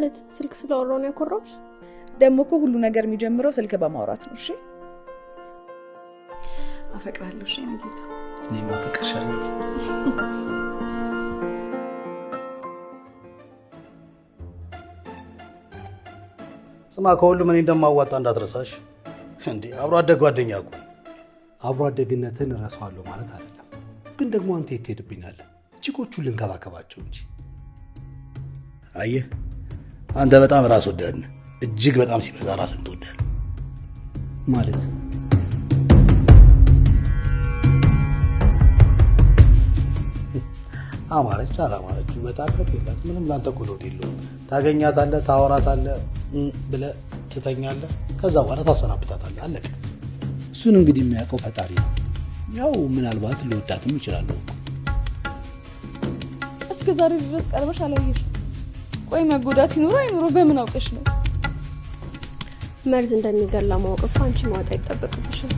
ማለት ስልክ ስለወራው ነው ያኮራውሽ? ደግሞ እኮ ሁሉ ነገር የሚጀምረው ስልክ በማውራት ነው። እሺ አፈቅራለሁ። እሺ ነጌታ እኔም አፈቅርሻለሁ። ስማ ከሁሉም እኔ እንደማዋጣ እንዳትረሳሽ። እንዴ አብሮ አደግ ጓደኛ እኮ አብሮ አደግነትን እረሳዋለሁ ማለት አይደለም። ግን ደግሞ አንተ የት ትሄድብኛለህ? ቺኮቹን ልንከባከባቸው እንጂ። አየህ አንተ በጣም ራስ ወዳድ ነህ። እጅግ በጣም ሲበዛ ራስን ትወዳለህ ማለት አማረች አላማረች በጣቀት የላት ምንም ላንተ እኮ ለውጥ የለውም። ታገኛታለህ፣ ታወራታለህ፣ ብለህ ትተኛለህ። ከዛ በኋላ ታሰናብታታለህ። አለቀ። እሱን እንግዲህ የሚያውቀው ፈጣሪ ነው። ያው ምናልባት ልወዳትም ይችላል። እስከ ዛሬ ድረስ ቀርበሽ አላየሽ? ቆይ መጎዳት ይኖር አይኖር በምን አውቀሽ ነው? መርዝ እንደሚገላ ማወቅ እኮ አንቺ ማወቅ አይጠበቅብሽም።